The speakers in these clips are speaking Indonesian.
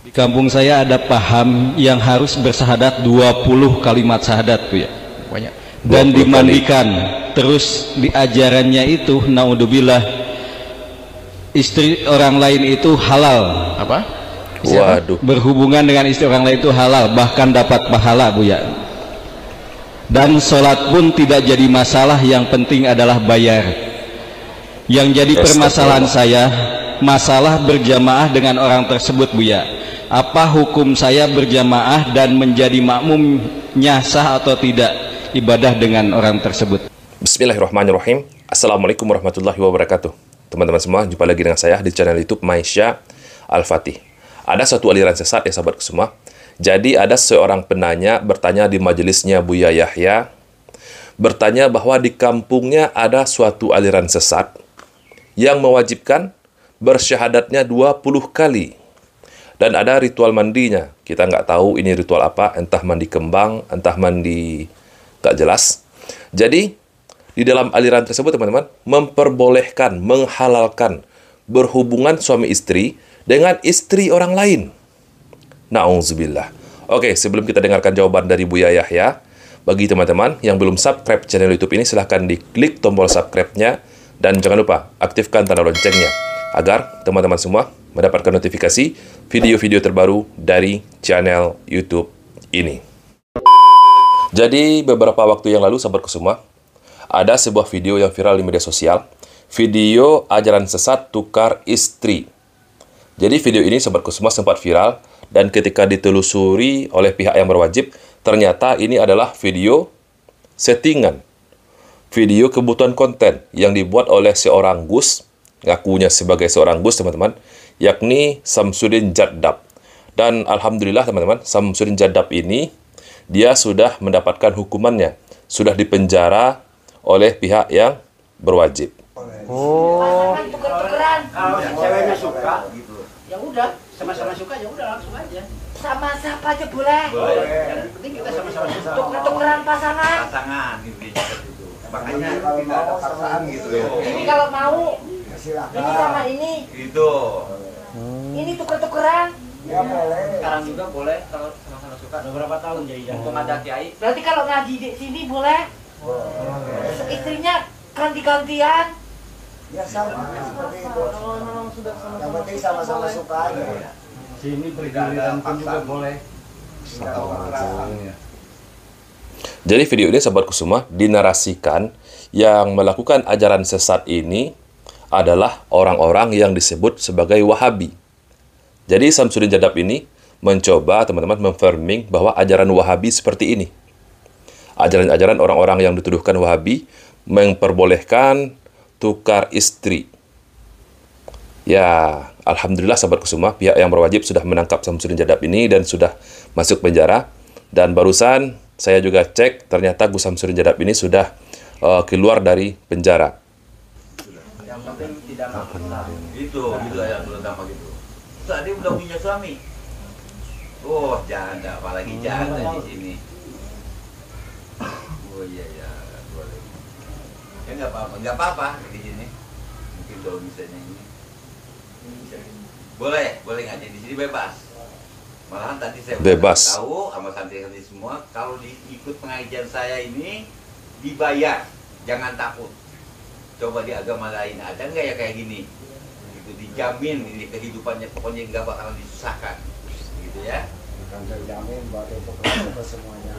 Di kampung saya ada paham yang harus bersahadat 20 kalimat syahadat tuh ya. Banyak. Dan dimandikan. Terus di ajarannya itu naudzubillah istri orang lain itu halal. Apa? Waduh. Berhubungan dengan istri orang lain itu halal, bahkan dapat pahala Bu ya. Dan sholat pun tidak jadi masalah, yang penting adalah bayar. Yang jadi permasalahan saya masalah berjamaah dengan orang tersebut Bu ya. Apa hukum saya berjamaah dan menjadi makmumnya sah atau tidak ibadah dengan orang tersebut? Bismillahirrahmanirrahim. Assalamualaikum warahmatullahi wabarakatuh. Teman-teman semua, jumpa lagi dengan saya di channel YouTube Maisha Al-Fatih. Ada suatu aliran sesat ya sahabatku semua. Jadi ada seorang penanya bertanya di majelisnya Buya Yahya, bertanya bahwa di kampungnya ada suatu aliran sesat yang mewajibkan bersyahadatnya 20 kali. Dan ada ritual mandinya. Kita nggak tahu ini ritual apa, entah mandi kembang, entah mandi nggak jelas. Jadi, di dalam aliran tersebut teman-teman, memperbolehkan, menghalalkan berhubungan suami istri dengan istri orang lain. Na'udzubillah. Oke, sebelum kita dengarkan jawaban dari Buya Yahya, bagi teman-teman yang belum subscribe channel YouTube ini, silahkan diklik tombol subscribe-nya. Dan jangan lupa, aktifkan tanda loncengnya, agar teman-teman semua mendapatkan notifikasi video-video terbaru dari channel YouTube ini. Jadi, beberapa waktu yang lalu, sahabatku semua, ada sebuah video yang viral di media sosial. Video ajaran sesat tukar istri. Jadi, video ini, sahabatku semua, sempat viral. Dan ketika ditelusuri oleh pihak yang berwajib, ternyata ini adalah video settingan. Video kebutuhan konten yang dibuat oleh seorang Gus, ngakunya sebagai seorang Gus, teman-teman, yakni Samsudin Jadab. Dan alhamdulillah, teman-teman, Samsudin Jadab ini, dia sudah mendapatkan hukumannya. Sudah dipenjara oleh pihak yang berwajib. Oh. Tuker-tukeran. Kalau ceweknya suka, gitu. Ya udah, sama-sama suka, ya udah langsung aja. Sama siapa aja boleh. Boleh. Yang penting kita sama-sama suka. Tuker-tukeran pasangan. Pasangan, gitu. Makanya tidak ada paksaan gitu ya. Ini kalau mau, ini sama ini. Gitu. Ini tuker-tukeran. Ya boleh. Sekarang juga boleh kalau sama-sama suka. Udah berapa tahun jadi jantung ada kiai. Berarti kalau ngaji di sini boleh. Boleh. Istrinya ganti-gantian. Ya sama seperti itu. Yang penting sama-sama suka aja. Sini bergiliran pun juga boleh. Jadi video ini sahabatku semua dinarasikan yang melakukan ajaran sesat ini adalah orang-orang yang disebut sebagai Wahabi. Jadi Samsudin Jadab ini mencoba teman-teman memframing bahwa ajaran Wahabi seperti ini. Ajaran-ajaran orang-orang yang dituduhkan Wahabi memperbolehkan tukar istri. Ya, alhamdulillah sahabatku semua, pihak yang berwajib sudah menangkap Samsudin Jadab ini dan sudah masuk penjara. Dan barusan saya juga cek, ternyata Gus Samsudin Jadab ini sudah keluar dari penjara. Yang penting tidak pernah. Itu ya, belum gampang gitu. Tadi udah punya suami. Oh, janda, apalagi janda di sini. Oh iya ya, boleh. Ya nggak apa-apa di sini. Mungkin kalau misalnya ini. Boleh ngaji di sini bebas. Malahan tadi saya bebas tahu sama santri-santri semua, kalau ikut pengajian saya ini dibayar, jangan takut. Coba di agama lain ada nggak ya kayak gini? Itu dijamin ini kehidupannya, pokoknya nggak bakalan disusahkan, gitu ya. Bukan terjamin buat itu semuanya.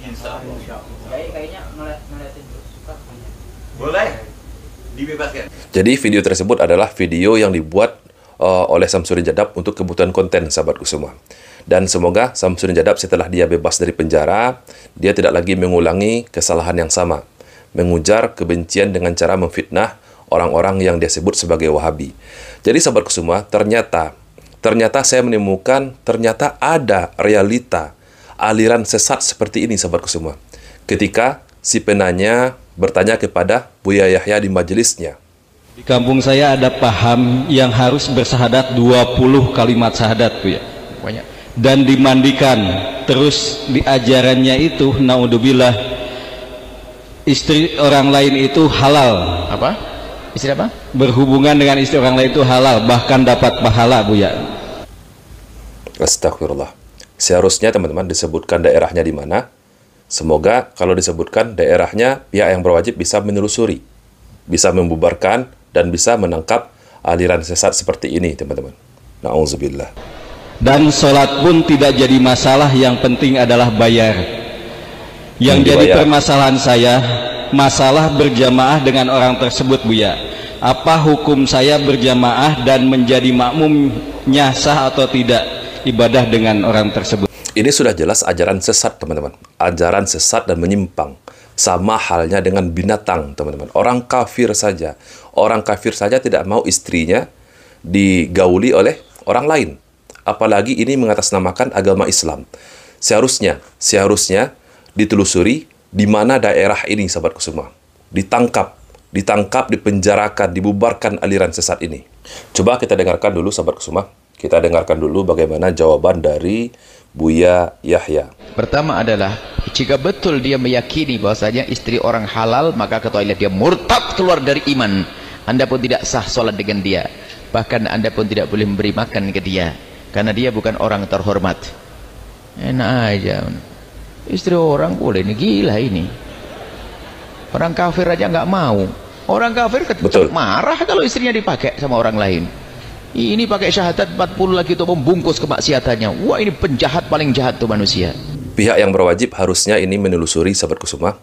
Insya Allah. Kayaknya ngeliatin suka. Boleh dibebaskan. Jadi video tersebut adalah video yang dibuat oleh Samsudin Jadab untuk kebutuhan konten sahabatku semua. Dan semoga Samsudin Jadab setelah dia bebas dari penjara, dia tidak lagi mengulangi kesalahan yang sama, mengujar kebencian dengan cara memfitnah orang-orang yang dia sebut sebagai Wahabi. Jadi sahabatku semua, ternyata saya menemukan ternyata ada realita aliran sesat seperti ini sahabatku semua. Ketika si penanya bertanya kepada Buya Yahya di majelisnya. Di kampung saya ada paham yang harus bersahadat 20 kalimat syahadat Bu ya. Banyak. Dan dimandikan. Terus di ajarannya itu naudzubillah istri orang lain itu halal. Apa? Istri apa? Berhubungan dengan istri orang lain itu halal, bahkan dapat pahala, Buya. Astagfirullah. Seharusnya teman-teman disebutkan daerahnya di mana. Semoga kalau disebutkan daerahnya, pihak yang berwajib bisa menelusuri, bisa membubarkan, dan bisa menangkap aliran sesat seperti ini, teman-teman. Na'udzubillah. Dan sholat pun tidak jadi masalah, yang penting adalah bayar. Yang jadi permasalahan saya, masalah berjamaah dengan orang tersebut, Buya. Apa hukum saya berjamaah dan menjadi makmumnya sah atau tidak ibadah dengan orang tersebut? Ini sudah jelas ajaran sesat, teman-teman. Ajaran sesat dan menyimpang. Sama halnya dengan binatang, teman-teman. Orang kafir saja tidak mau istrinya digauli oleh orang lain. Apalagi ini mengatasnamakan agama Islam. Seharusnya ditelusuri di mana daerah ini, sahabatku semua. Ditangkap, dipenjarakan, dibubarkan aliran sesat ini. Coba kita dengarkan dulu, sahabatku semua. Kita dengarkan dulu bagaimana jawaban dari Buya Yahya. Pertama adalah, jika betul dia meyakini bahwasanya istri orang halal, maka ketahuilah dia murtad, keluar dari iman. Anda pun tidak sah sholat dengan dia. Bahkan Anda pun tidak boleh memberi makan ke dia, karena dia bukan orang terhormat. Enak aja. Istri orang boleh, ini gila ini. Orang kafir aja nggak mau. Orang kafir marah kalau istrinya dipakai sama orang lain. Ini pakai syahadat 40 lagi untuk membungkus kemaksiatannya. Wah, ini penjahat paling jahat tuh manusia. Pihak yang berwajib harusnya ini menelusuri, sahabatku semua.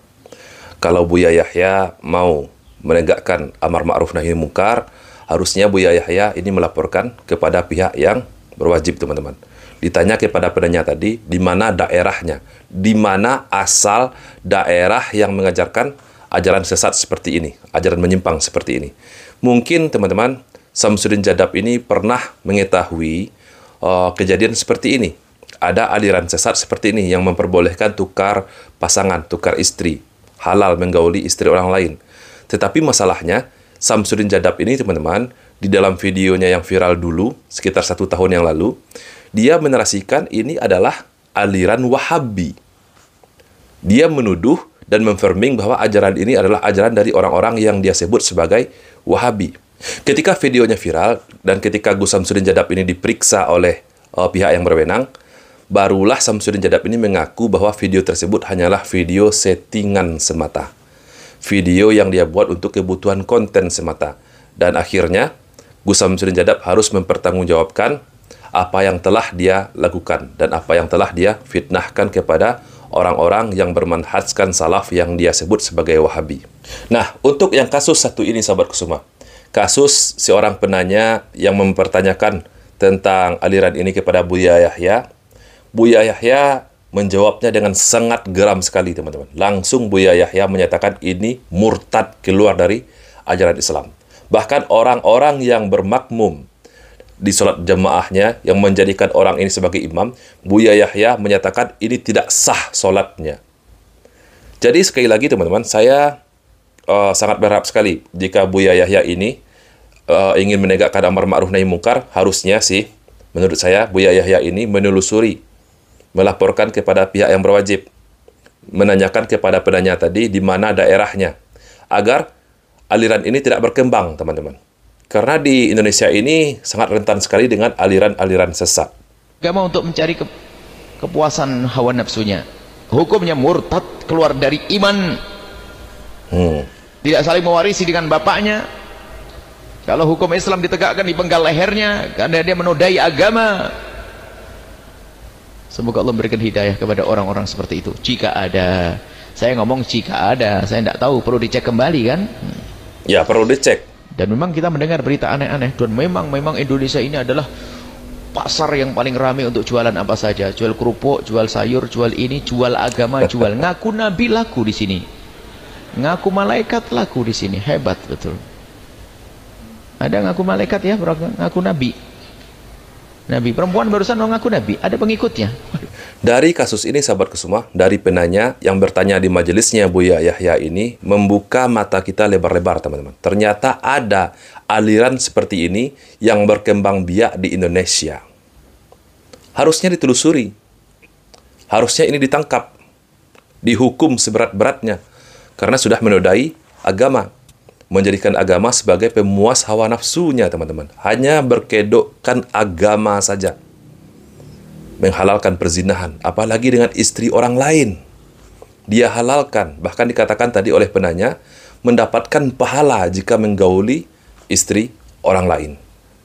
Kalau Buya Yahya mau menegakkan amar ma'ruf nahi munkar, harusnya Buya Yahya ini melaporkan kepada pihak yang berwajib, teman-teman. Ditanya kepada penanya tadi, di mana daerahnya, di mana asal daerah yang mengajarkan ajaran sesat seperti ini, ajaran menyimpang seperti ini. Mungkin teman-teman Samsudin Jadab ini pernah mengetahui kejadian seperti ini. Ada aliran sesat seperti ini yang memperbolehkan tukar pasangan, tukar istri, halal menggauli istri orang lain. Tetapi masalahnya, Samsudin Jadab ini, teman-teman, di dalam videonya yang viral dulu, sekitar 1 tahun yang lalu, dia menarasikan ini adalah aliran Wahabi. Dia menuduh dan memfirming bahwa ajaran ini adalah ajaran dari orang-orang yang dia sebut sebagai Wahabi. Ketika videonya viral dan ketika Gus Samsudin Jadab ini diperiksa oleh pihak yang berwenang, barulah Samsudin Jadab ini mengaku bahwa video tersebut hanyalah video settingan semata. Video yang dia buat untuk kebutuhan konten semata. Dan akhirnya, Gus Samsudin Jadab harus mempertanggungjawabkan apa yang telah dia lakukan dan apa yang telah dia fitnahkan kepada orang-orang yang bermanhajkan salaf yang dia sebut sebagai Wahabi. Nah, untuk yang kasus satu ini, sahabatku semua, kasus seorang penanya yang mempertanyakan tentang aliran ini kepada Buya Yahya. Buya Yahya menjawabnya dengan sangat geram sekali, teman-teman. Langsung Buya Yahya menyatakan ini murtad, keluar dari ajaran Islam. Bahkan orang-orang yang bermakmum di sholat jamaahnya, yang menjadikan orang ini sebagai imam, Buya Yahya menyatakan ini tidak sah sholatnya. Jadi sekali lagi, teman-teman, saya sangat berharap sekali jika Buya Yahya ini ingin menegakkan amar ma'ruf nahi munkar, harusnya sih menurut saya Buya Yahya ini menelusuri, melaporkan kepada pihak yang berwajib, menanyakan kepada penanya tadi di mana daerahnya, agar aliran ini tidak berkembang, teman-teman. Karena di Indonesia ini sangat rentan sekali dengan aliran-aliran sesat. Agama untuk mencari kepuasan hawa nafsunya. Hukumnya murtad, keluar dari iman. Tidak saling mewarisi dengan bapaknya. Kalau hukum Islam ditegakkan di penggal lehernya karena dia menodai agama. Semoga Allah memberikan hidayah kepada orang-orang seperti itu. Jika ada, saya ngomong jika ada, saya tidak tahu, perlu dicek kembali kan? Ya, perlu dicek. Dan memang kita mendengar berita aneh-aneh. Dan memang Indonesia ini adalah pasar yang paling ramai untuk jualan apa saja. Jual kerupuk, jual sayur, jual ini, jual agama, jual. Ngaku nabi laku di sini. Ngaku malaikat laku di sini. Hebat betul. Ada ngaku malaikat ya, ngaku nabi. Nabi perempuan barusan mau ngaku nabi, ada pengikutnya. Dari kasus ini, sahabatku semua, dari penanya yang bertanya di majelisnya Buya Yahya ini, membuka mata kita lebar-lebar, teman-teman. Ternyata ada aliran seperti ini yang berkembang biak di Indonesia. Harusnya ditelusuri. Harusnya ini ditangkap. Dihukum seberat-beratnya. Karena sudah menodai agama. menjadikan agama sebagai pemuas hawa nafsunya, teman-teman. Hanya berkedokkan agama saja. Menghalalkan perzinahan, apalagi dengan istri orang lain. Dia halalkan, bahkan dikatakan tadi oleh penanya, mendapatkan pahala jika menggauli istri orang lain.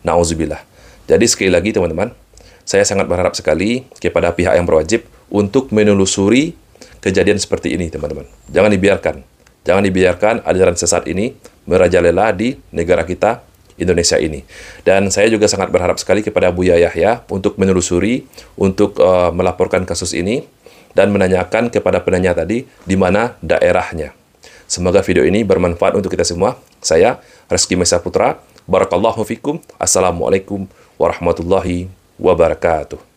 Nauzubillah. Jadi sekali lagi teman-teman, saya sangat berharap sekali kepada pihak yang berwajib untuk menelusuri kejadian seperti ini, teman-teman. Jangan dibiarkan aliran sesat ini merajalela di negara kita, Indonesia ini. Dan saya juga sangat berharap sekali kepada Buya Yahya untuk menelusuri, untuk melaporkan kasus ini, dan menanyakan kepada penanya tadi di mana daerahnya. Semoga video ini bermanfaat untuk kita semua. Saya, Reski Mesa Putra. Barakallahu fikum. Assalamualaikum warahmatullahi wabarakatuh.